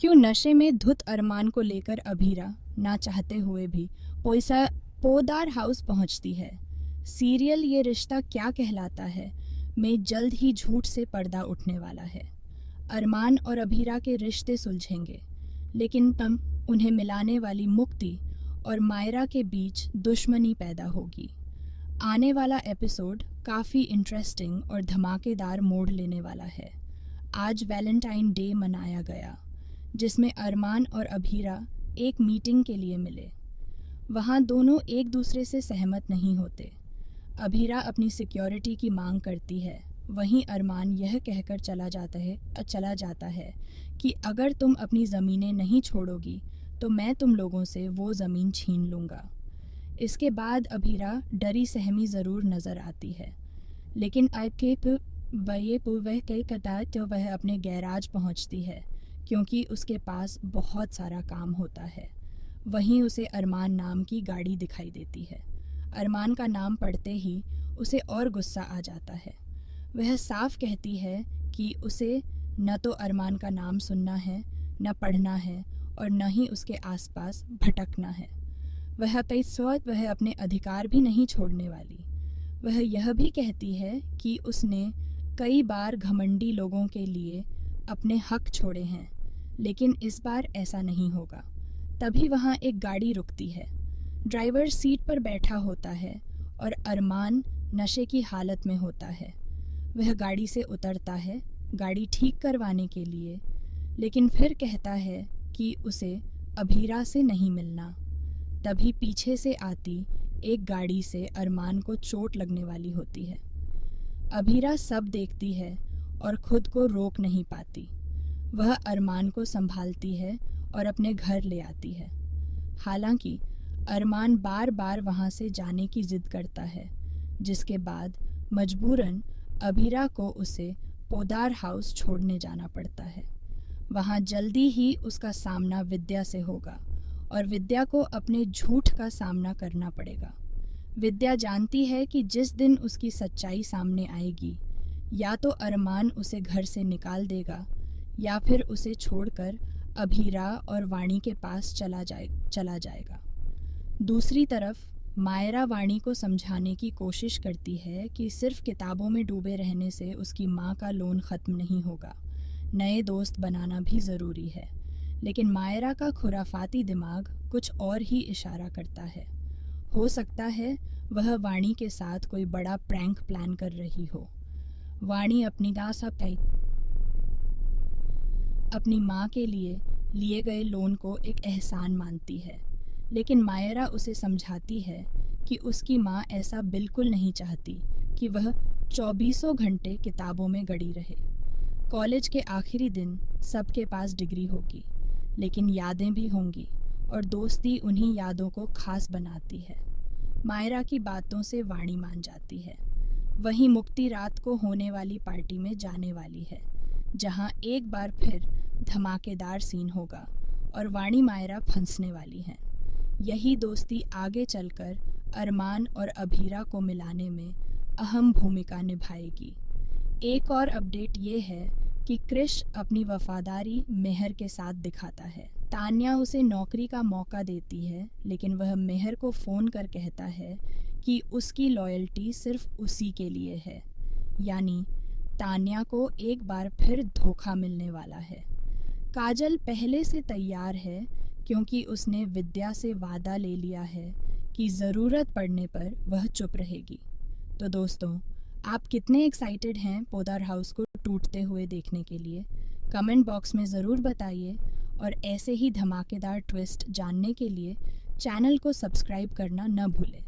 क्यों नशे में धुत अरमान को लेकर अभीरा ना चाहते हुए भी पोदार हाउस पहुंचती है। सीरियल ये रिश्ता क्या कहलाता है में जल्द ही झूठ से पर्दा उठने वाला है। अरमान और अभीरा के रिश्ते सुलझेंगे, लेकिन तब उन्हें मिलाने वाली मुक्ति और मायरा के बीच दुश्मनी पैदा होगी। आने वाला एपिसोड काफ़ी इंटरेस्टिंग और धमाकेदार मोड़ लेने वाला है। आज वैलेंटाइन डे मनाया गया, जिसमें अरमान और अभीरा एक मीटिंग के लिए मिले। वहाँ दोनों एक दूसरे से सहमत नहीं होते। अभीरा अपनी सिक्योरिटी की मांग करती है, वहीं अरमान यह कहकर चला जाता है कि अगर तुम अपनी ज़मीनें नहीं छोड़ोगी तो मैं तुम लोगों से वो ज़मीन छीन लूँगा। इसके बाद अभीरा डरी सहमी ज़रूर नज़र आती है, लेकिन वह अपने गैराज पहुंचती है क्योंकि उसके पास बहुत सारा काम होता है। वहीं उसे अरमान नाम की गाड़ी दिखाई देती है। अरमान का नाम पढ़ते ही उसे और गुस्सा आ जाता है। वह साफ कहती है कि उसे न तो अरमान का नाम सुनना है, न पढ़ना है और न ही उसके आसपास भटकना है। वह अपने अधिकार भी नहीं छोड़ने वाली। वह यह भी कहती है कि उसने कई बार घमंडी लोगों के लिए अपने हक छोड़े हैं, लेकिन इस बार ऐसा नहीं होगा। तभी वहाँ एक गाड़ी रुकती है। ड्राइवर सीट पर बैठा होता है और अरमान नशे की हालत में होता है। वह गाड़ी से उतरता है गाड़ी ठीक करवाने के लिए, लेकिन फिर कहता है कि उसे अभीरा से नहीं मिलना। तभी पीछे से आती एक गाड़ी से अरमान को चोट लगने वाली होती है। अभीरा सब देखती है और खुद को रोक नहीं पाती। वह अरमान को संभालती है और अपने घर ले आती है। हालांकि अरमान बार बार वहाँ से जाने की जिद करता है, जिसके बाद मजबूरन अभीरा को उसे पोदार हाउस छोड़ने जाना पड़ता है। वहाँ जल्दी ही उसका सामना विद्या से होगा और विद्या को अपने झूठ का सामना करना पड़ेगा। विद्या जानती है कि जिस दिन उसकी सच्चाई सामने आएगी, या तो अरमान उसे घर से निकाल देगा या फिर उसे छोड़कर अभीरा और वाणी के पास चला जाएगा। दूसरी तरफ मायरा वाणी को समझाने की कोशिश करती है कि सिर्फ किताबों में डूबे रहने से उसकी माँ का लोन ख़त्म नहीं होगा, नए दोस्त बनाना भी ज़रूरी है। लेकिन मायरा का खुराफाती दिमाग कुछ और ही इशारा करता है। हो सकता है वह वाणी के साथ कोई बड़ा प्रैंक प्लान कर रही हो। वाणी अपनी माँ के लिए गए लोन को एक एहसान मानती है, लेकिन मायरा उसे समझाती है कि उसकी माँ ऐसा बिल्कुल नहीं चाहती कि वह 24 घंटे किताबों में गड़ी रहे। कॉलेज के आखिरी दिन सबके पास डिग्री होगी, लेकिन यादें भी होंगी और दोस्ती उन्हीं यादों को खास बनाती है। मायरा की बातों से वाणी मान जाती है। वहीं मुक्ति रात को होने वाली पार्टी में जाने वाली है, जहां एक बार फिर धमाकेदार सीन होगा और वाणी मायरा फंसने वाली हैं। यही दोस्ती आगे चलकर अरमान और अभीरा को मिलाने में अहम भूमिका निभाएगी। एक और अपडेट ये है कि क्रिश अपनी वफादारी मेहर के साथ दिखाता है। तान्या उसे नौकरी का मौका देती है, लेकिन वह मेहर को फ़ोन कर कहता है कि उसकी लॉयल्टी सिर्फ उसी के लिए है। यानी तान्या को एक बार फिर धोखा मिलने वाला है। काजल पहले से तैयार है क्योंकि उसने विद्या से वादा ले लिया है कि ज़रूरत पड़ने पर वह चुप रहेगी। तो दोस्तों, आप कितने एक्साइटेड हैं पोदार हाउस को टूटते हुए देखने के लिए? कमेंट बॉक्स में ज़रूर बताइए और ऐसे ही धमाकेदार ट्विस्ट जानने के लिए चैनल को सब्सक्राइब करना न भूलें।